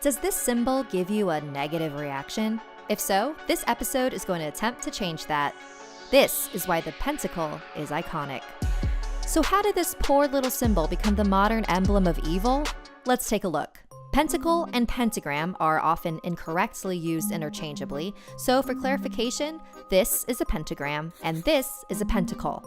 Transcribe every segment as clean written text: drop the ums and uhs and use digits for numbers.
Does this symbol give you a negative reaction? If so, this episode is going to attempt to change that. This is why the pentacle is iconic. So how did this poor little symbol become the modern emblem of evil? Let's take a look. Pentacle and pentagram are often incorrectly used interchangeably, so for clarification, this is a pentagram and this is a pentacle.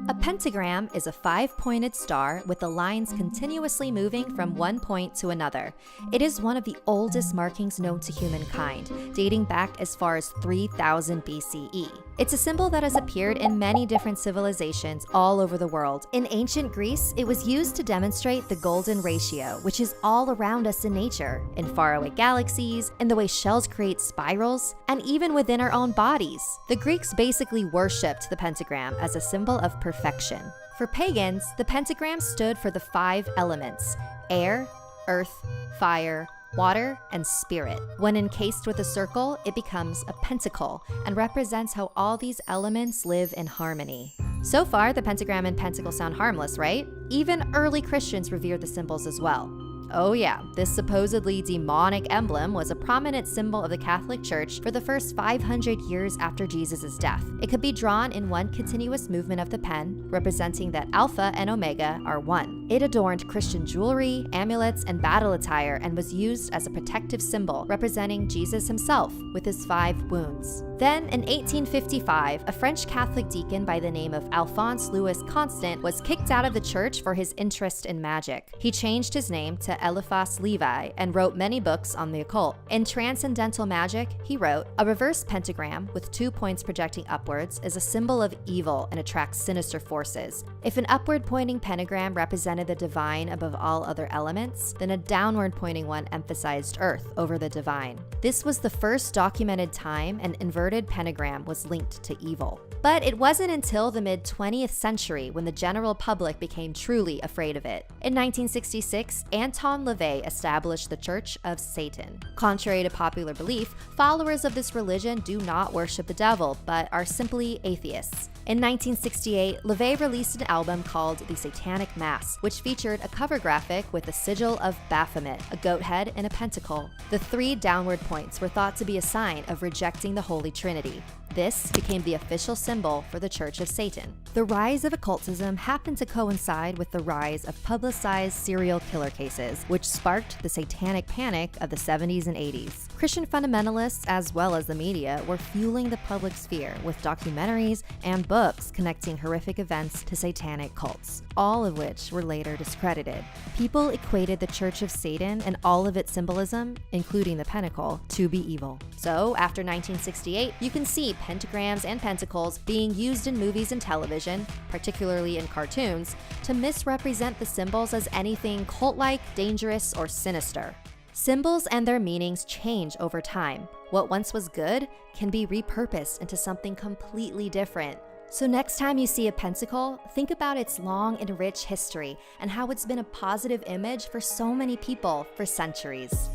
A pentagram is a 5-pointed star with the lines continuously moving from one point to another. It is one of the oldest markings known to humankind, dating back as far as 3000 BCE. It's a symbol that has appeared in many different civilizations all over the world. In ancient Greece, it was used to demonstrate the golden ratio, which is all around us in nature, in faraway galaxies, in the way shells create spirals, and even within our own bodies. The Greeks basically worshipped the pentagram as a symbol of perfection. For pagans, the pentagram stood for the 5 elements: air, earth, fire, water, and spirit. When encased with a circle, it becomes a pentacle and represents how all these elements live in harmony. So far, the pentagram and pentacle sound harmless, right? Even early Christians revered the symbols as well. Oh yeah, this supposedly demonic emblem was a prominent symbol of the Catholic Church for the first 500 years after Jesus' death. It could be drawn in one continuous movement of the pen, representing that Alpha and Omega are one. It adorned Christian jewelry, amulets, and battle attire and was used as a protective symbol, representing Jesus himself with his 5 wounds. Then, in 1855, a French Catholic deacon by the name of Alphonse Louis Constant was kicked out of the church for his interest in magic. He changed his name to Eliphas Levi and wrote many books on the occult. In Transcendental Magic, he wrote, "A reverse pentagram with 2 points projecting upwards is a symbol of evil and attracts sinister forces. If an upward pointing pentagram represented the divine above all other elements, then a downward pointing one emphasized earth over the divine. This was the first documented time an inverted pentagram was linked to evil." But it wasn't until the mid-20th century when the general public became truly afraid of it. In 1966, Anton LaVey established the Church of Satan. Contrary to popular belief, followers of this religion do not worship the devil, but are simply atheists. In 1968, LaVey released an album called The Satanic Mass, which featured a cover graphic with a sigil of Baphomet, a goat head, and a pentacle. The 3 downward points were thought to be a sign of rejecting the Holy Trinity. This became the official symbol for the Church of Satan. The rise of occultism happened to coincide with the rise of publicized serial killer cases, which sparked the satanic panic of the 70s and 80s. Christian fundamentalists, as well as the media, were fueling the public sphere with documentaries and books connecting horrific events to satanic cults, all of which were later discredited. People equated the Church of Satan and all of its symbolism, including the pentacle, to be evil. So, after 1968, you can see pentagrams and pentacles being used in movies and television, particularly in cartoons, to misrepresent the symbols as anything cult-like, dangerous, or sinister. Symbols and their meanings change over time. What once was good can be repurposed into something completely different. So next time you see a pentacle, think about its long and rich history and how it's been a positive image for so many people for centuries.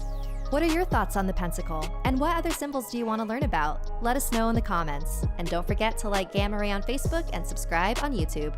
What are your thoughts on the pentacle? And what other symbols do you want to learn about? Let us know in the comments. And don't forget to like Gamma Ray on Facebook and subscribe on YouTube.